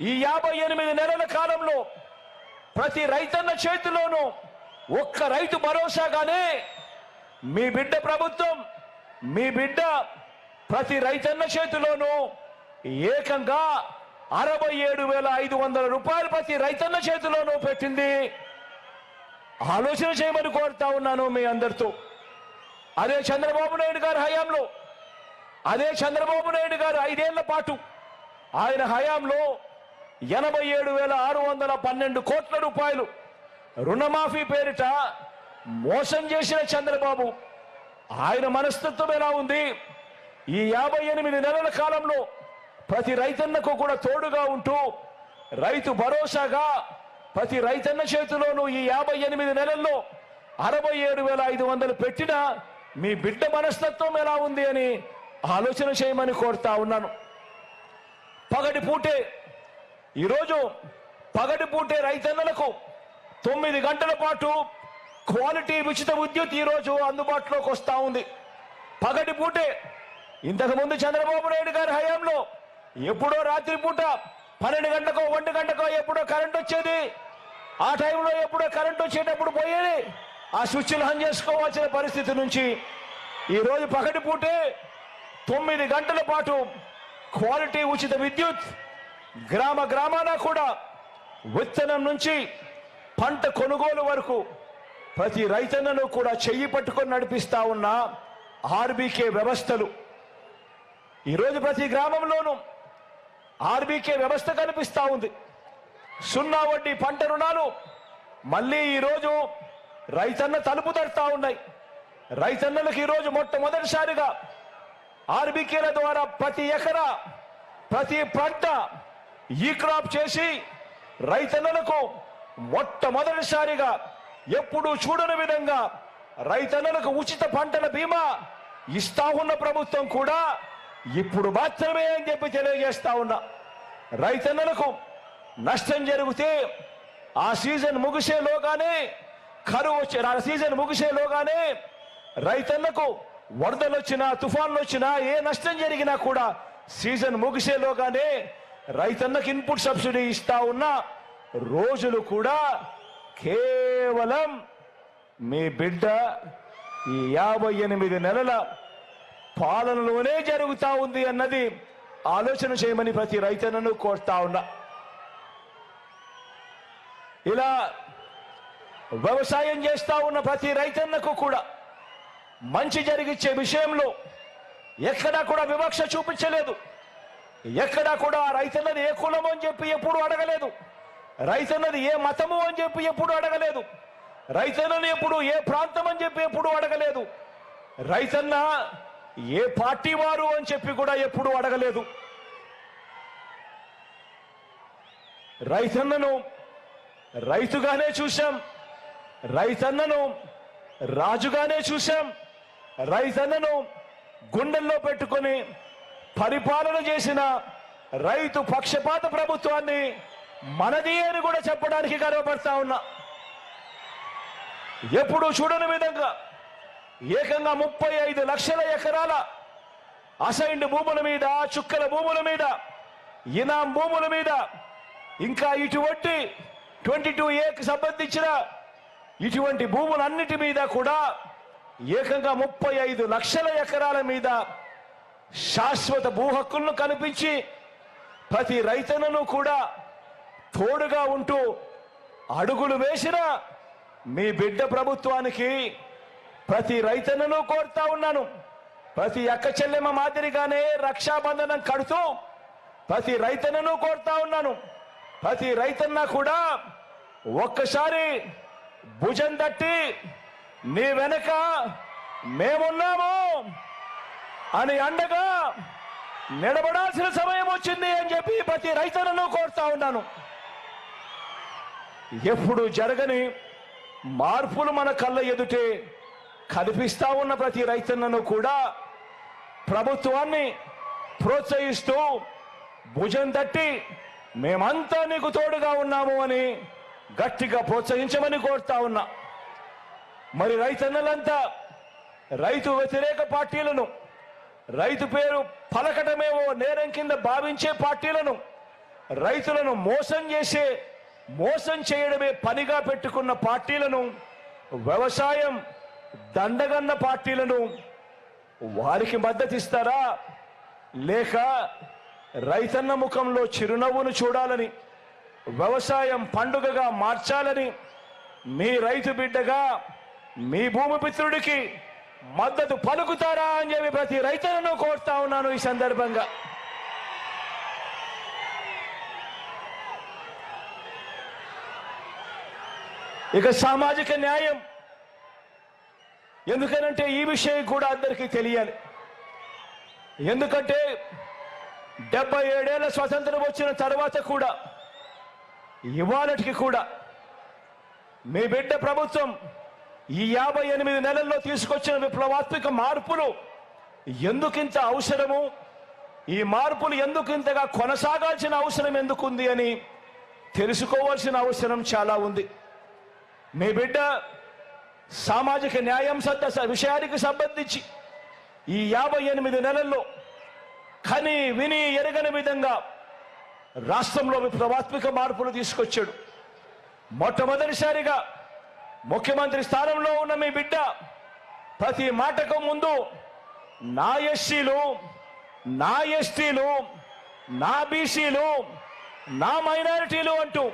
ఈ 58 నెలల కాలంలో ప్రతి రైతన్న చేతిలోనూ ఒక్క రైతు భరోసాగానే మీ బిడ్డ ప్రభుత్వం, మీ బిడ్డ ప్రతి రైతన్న చేతిలోనూ ఏకంగా 67,500 రూపాయలు ప్రతి రైతన్న చేతిలోనూ పెట్టింది. ఆలోచన చేయమని కోరుతా ఉన్నాను మీ అందరితో. అదే చంద్రబాబు నాయుడు గారి హయాంలో, అదే చంద్రబాబు నాయుడు గారు 5 ఏళ్ల పాటు ఆయన హయాంలో 87,612 కోట్ల రూపాయలు రుణమాఫీ పేరిట మోసం చేసిన చంద్రబాబు, ఆయన మనస్తత్వం ఎలా ఉంది? ఈ 58 నెలల కాలంలో ప్రతి రైతన్నకు కూడా తోడుగా ఉంటూ రైతు భరోసాగా ప్రతి రైతన్న చేతిలోనూ ఈ 58 నెలల్లో 67,500 పెట్టిన మీ బిడ్డ మనస్తత్వం ఎలా ఉంది అని ఆలోచన చేయమని కోరుతా ఉన్నాను. పగటిపూటే ఈరోజు పగటిపూటే రైతన్నలకు 9 గంటల పాటు క్వాలిటీ ఉచిత విద్యుత్ ఈరోజు అందుబాటులోకి వస్తూ ఉంది. పగటిపూటే ఇంతకుముందు చంద్రబాబు నాయుడు గారి హయాంలో ఎప్పుడో రాత్రిపూట 12 గంటకో 1 గంటకో ఎప్పుడో కరెంట్ వచ్చేది. ఆ టైంలో ఎప్పుడో కరెంట్ వచ్చేటప్పుడు పోయేది, ఆ స్విచ్లు ఆన్ చేసుకోవాల్సిన పరిస్థితి నుంచి ఈరోజు పగటిపూటే 9 గంటల పాటు క్వాలిటీ ఉచిత విద్యుత్, గ్రామ గ్రామాన కూడా విత్తనం నుంచి పంట కొనుగోలు వరకు ప్రతి రైతన్నను కూడా చెయ్యి పట్టుకొని నడిపిస్తా ఉన్న ఆర్బీకే వ్యవస్థలు. ఈరోజు ప్రతి గ్రామంలోనూ ఆర్బీకే వ్యవస్థ కనిపిస్తా ఉంది. 0 వడ్డీ పంట రుణాలు మళ్ళీ ఈరోజు రైతన్న తలుపు తడతా ఉన్నాయి. రైతన్నలకు ఈరోజు మొట్టమొదటిసారిగా ఆర్బీకేల ద్వారా ప్రతి ఎకరా ప్రతి పంట ఈ క్రాప్ చేసి రైతన్నలకు మొట్టమొదటిసారిగా ఎప్పుడు చూడని విధంగా రైతన్నలకు ఉచిత పంటల బీమా ఇస్తా ఉన్న ప్రభుత్వం కూడా ఇప్పుడు మాత్రమే అని చెప్పి తెలియజేస్తా ఉన్నా. రైతన్నలకు నష్టం జరిగితే ఆ సీజన్ ముగిసేలోగానే కరువు వచ్చి ఆ సీజన్ ముగిసేలోగానే రైతన్నకు వరదలు వచ్చినా తుఫాన్లు వచ్చినా ఏ నష్టం జరిగినా కూడా సీజన్ ముగిసేలోగానే రైతన్నకు ఇన్పుట్ సబ్సిడీ ఇస్తా ఉన్న రోజులు కూడా కేవలం మీ బిడ్డ ఈ 58 నెలల పాలనలోనే జరుగుతా ఉంది అన్నది ఆలోచన చేయమని ప్రతి రైతన్నను కోరుతా ఉన్నా. ఇలా వ్యవసాయం చేస్తా ఉన్న ప్రతి రైతన్నకు కూడా మంచి జరిగిచ్చే విషయంలో ఎక్కడా కూడా వివక్ష చూపించలేదు. ఎక్కడా కూడా రైతన్నది ఏ కులము అని చెప్పి ఎప్పుడు అడగలేదు. రైతన్నది ఏ మతము అని చెప్పి ఎప్పుడు అడగలేదు. రైతన్నది ఎప్పుడు ఏ ప్రాంతం అని చెప్పి ఎప్పుడు అడగలేదు. రైతన్న ఏ పార్టీ వారు అని చెప్పి కూడా ఎప్పుడు అడగలేదు. రైతన్నను రైతుగానే చూశాం, రైతన్నను రాజుగానే చూశాం, రైతన్నను గుండెల్లో పెట్టుకొని పరిపాలన చేసిన రైతు పక్షపాత ప్రభుత్వాన్ని మనది అని కూడా చెప్పడానికి గర్వపడతా ఉన్నా. ఎప్పుడు చూడని విధంగా ఏకంగా 35 లక్షల ఎకరాల అసైన్డ్ భూముల మీద, చుక్కల భూముల మీద, ఇనాం భూముల మీద, ఇంకా ఇటువంటి 22A సంబంధించిన ఇటువంటి భూములన్నిటి మీద కూడా ఏకంగా 35 లక్షల ఎకరాల మీద శాశ్వత భూ హక్కులను కల్పించి ప్రతి రైతన్నను కూడా తోడుగా ఉంటూ అడుగులు వేసిన మీ బిడ్డ ప్రభుత్వానికి ప్రతి రైతన్నను కోరుతా ఉన్నాను. ప్రతి అక్క చెల్లెమ్మ మాదిరిగానే రక్షాబంధనం కడుతూ ప్రతి రైతన్నను కోరుతా ఉన్నాను. ప్రతి రైతన్న కూడా ఒక్కసారి భుజం తట్టి నీ వెనక మేమున్నాము అని అండగా నిలబడాల్సిన సమయం వచ్చింది అని చెప్పి ప్రతి రైతన్నను కోరుతా ఉన్నాను. ఎప్పుడు జరగని మార్పులు మన కళ్ళ ఎదుటే కనిపిస్తా ఉన్న ప్రతి రైతన్నను కూడా ప్రభుత్వాన్ని ప్రోత్సహిస్తూ భుజం తట్టి మేమంతా నీకు తోడుగా ఉన్నాము అని గట్టిగా ప్రోత్సహించమని కోరుతా ఉన్నా. మరి రైతన్నలంతా రైతు వ్యతిరేక పార్టీలను, రైతు పేరు పలకటమేవో నేరం కింద భావించే పార్టీలను రైతులను మోసం చేయడమే పనిగా పెట్టుకున్న పార్టీలను, వ్యవసాయం దండగన్న పార్టీలను వారికి మద్దతిస్తారా, లేక రైతన్న ముఖంలో చిరునవ్వును చూడాలని, వ్యవసాయం పండుగగా మార్చాలని మీ రైతు బిడ్డగా మీ భూమిపుత్రుడికి మద్దతు పలుకుతారా అని చెప్పి ప్రతి రైతులను కోరుతా ఉన్నాను ఈ సందర్భంగా. ఇక సామాజిక న్యాయం, ఎందుకనంటే ఈ విషయం కూడా అందరికీ తెలియాలి. ఎందుకంటే 77 ఏళ్ల స్వతంత్రం వచ్చిన తర్వాత కూడా ఇవాళటికి కూడా మీ బిడ్డ ప్రభుత్వం ఈ 58 నెలల్లో తీసుకొచ్చిన విప్లవాత్మక మార్పులు ఎందుకింత అవసరము, ఈ మార్పులు ఎందుకింతగా కొనసాగాల్సిన అవసరం ఎందుకుంది అని తెలుసుకోవాల్సిన అవసరం చాలా ఉంది. మీ బిడ్డ సామాజిక న్యాయం విషయానికి సంబంధించి ఈ 58 నెలల్లో కని విని ఎరగని విధంగా రాష్ట్రంలో విప్లవాత్మక మార్పులు తీసుకొచ్చాడు. మొట్టమొదటిసారిగా ముఖ్యమంత్రి స్థానంలో ఉన్న మీ బిడ్డ ప్రతి మాటకు ముందు నా ఎస్సీలు, నా ఎస్టీలు, నా బీసీలు, నా మైనారిటీలు అంటూ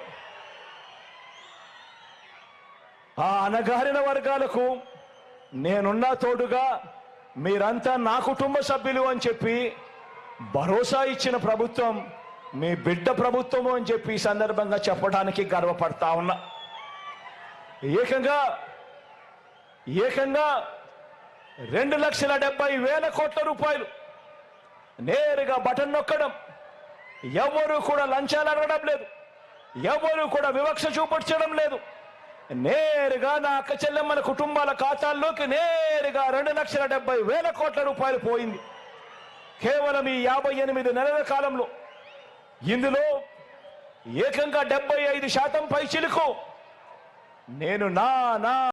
ఆ అణగారిన వర్గాలకు నేనున్నా తోడుగా, మీరంతా నా కుటుంబ సభ్యులు అని చెప్పి భరోసా ఇచ్చిన ప్రభుత్వం మీ బిడ్డ ప్రభుత్వము అని చెప్పి ఈ సందర్భంగా చెప్పడానికి గర్వపడతా ఉన్నా. ఏకంగా 2,70,000 కోట్ల రూపాయలు నేరుగా బటన్ నొక్కడం, ఎవరు కూడా లంచాలు అడగడం లేదు, ఎవరు కూడా వివక్ష చూపించడం లేదు. నేరుగా నా అక్క చెల్లెమ్మల కుటుంబాల ఖాతాల్లోకి నేరుగా 2,70,000 కోట్ల రూపాయలు పోయింది కేవలం ఈ 58 నెలల కాలంలో. ఇందులో ఏకంగా 75% పైచిలుకు నేను నా